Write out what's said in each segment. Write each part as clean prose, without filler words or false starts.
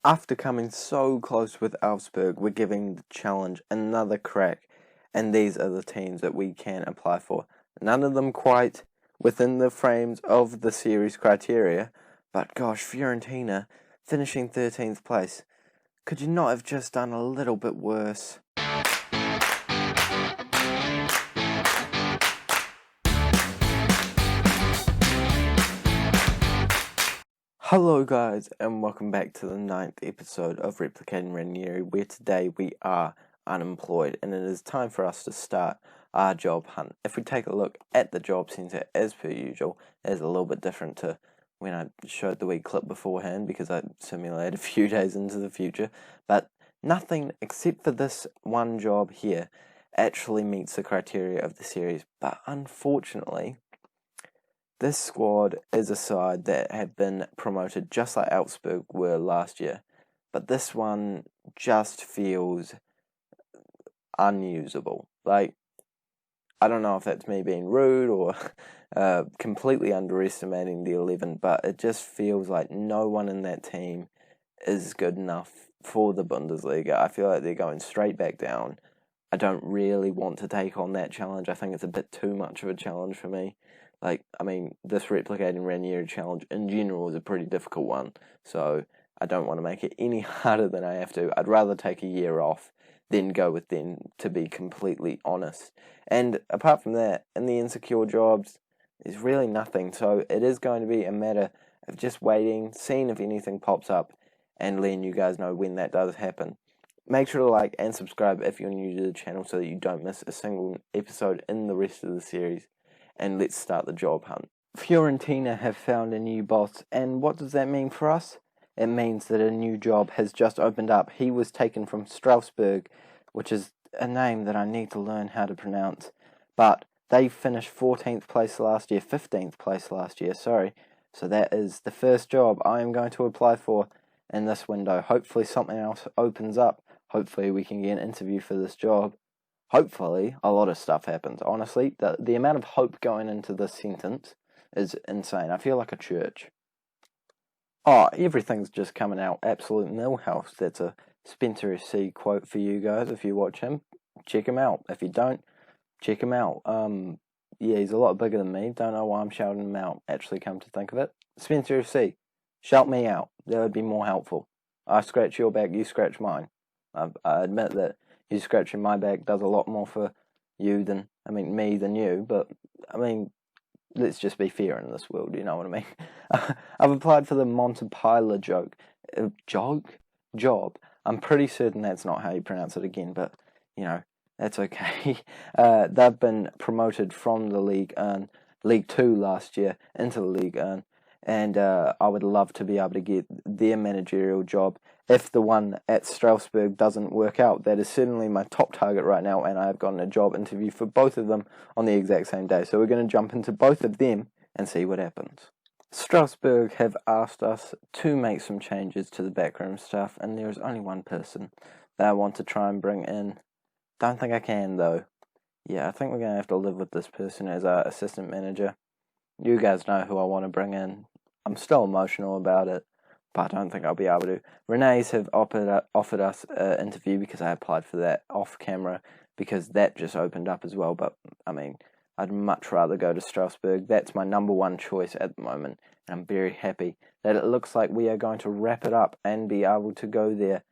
After coming so close with Augsburg, we're giving the challenge another crack, and these are the teams that we can apply for. None of them quite within the frames of the series criteria, but gosh, Fiorentina finishing 13th place. Could you not have just done a little bit worse? Hello guys, and welcome back to the 9th episode of Replicating Ranieri, where today we are unemployed, and it is time for us to start our job hunt. If we take a look at the job centre, as per usual, it is a little bit different to when I showed the wee clip beforehand, because I simulated a few days into the future, but nothing except for this one job here actually meets the criteria of the series. But unfortunately, this squad is a side that have been promoted just like Augsburg were last year, but this one just feels unusable. Like, I don't know if that's me being rude or completely underestimating the 11, but it just feels like no one in that team is good enough for the Bundesliga. I feel like they're going straight back down. I don't really want to take on that challenge. I think it's a bit too much of a challenge for me. This Replicating Ranieri challenge in general is a pretty difficult one, so I don't want to make it any harder than I have to. I'd rather take a year off than go with them, to be completely honest. And apart from that, in the insecure jobs, there's really nothing, so it is going to be a matter of just waiting, seeing if anything pops up, and letting you guys know when that does happen. Make sure to like and subscribe if you're new to the channel so that you don't miss a single episode in the rest of the series. And let's start the job hunt. Fiorentina have found a new boss, and what does that mean for us? It means that a new job has just opened up. He was taken from Strasbourg, which is a name that I need to learn how to pronounce, but they finished 15th place last year, so that is the first job I am going to apply for in this window. Hopefully something else opens up. Hopefully we can get an interview for this job. Hopefully, a lot of stuff happens. Honestly, the amount of hope going into this sentence is insane. I feel like a church. Oh, everything's just coming out absolute millhouse. That's a Spencer FC quote for you guys. If you watch him, check him out. If you don't, check him out. Yeah, he's a lot bigger than me. Don't know why I'm shouting him out, actually, come to think of it. Spencer FC, shout me out. That would be more helpful. I scratch your back, you scratch mine. I admit that you scratching my back does a lot more for me than you, but, let's just be fair in this world, you know what I mean? I've applied for the Montepilor job. I'm pretty certain that's not how you pronounce it again, but, that's okay. They've been promoted from the League 2 last year into the League 1, and I would love to be able to get their managerial job if the one at Strasbourg doesn't work out. That is certainly my top target right now, and I have gotten a job interview for both of them on the exact same day. So we're going to jump into both of them and see what happens. Strasbourg have asked us to make some changes to the backroom staff, and there is only one person that I want to try and bring in. Don't think I can, though. Yeah, I think we're going to have to live with this person as our assistant manager. You guys know who I want to bring in. I'm still emotional about it, but I don't think I'll be able to. Renee's have offered us an interview because I applied for that off camera, because that just opened up as well. But, I'd much rather go to Strasbourg. That's my number one choice at the moment, and I'm very happy that it looks like we are going to wrap it up and be able to go there.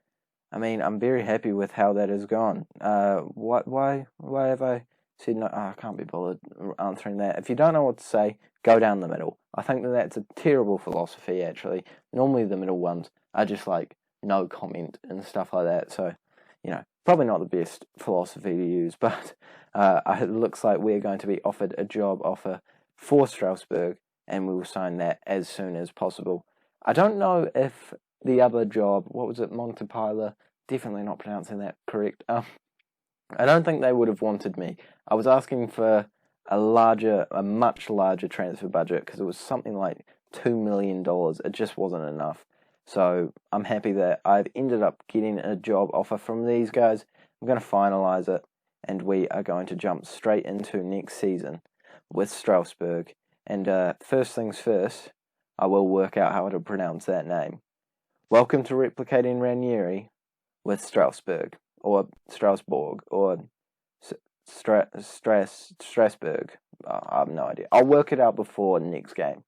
I'm very happy with how that has gone. Why have I said no? I can't be bothered answering that. If you don't know what to say, go down the middle. I think that's a terrible philosophy, actually. Normally the middle ones are just like no comment and stuff like that. So, probably not the best philosophy to use, but it looks like we're going to be offered a job offer for Strasbourg, and we will sign that as soon as possible. I don't know if the other job, what was it, Montepilor, definitely not pronouncing that correct. I don't think they would have wanted me. I was asking for a much larger transfer budget, because it was something like $2 million. It just wasn't enough. So I'm happy that I've ended up getting a job offer from these guys. I'm going to finalise it, and we are going to jump straight into next season with Strasbourg. And first things first, I will work out how to pronounce that name. Welcome to replicating Ranieri with Strasbourg or Strasbourg. I have no idea. I'll work it out before the next game.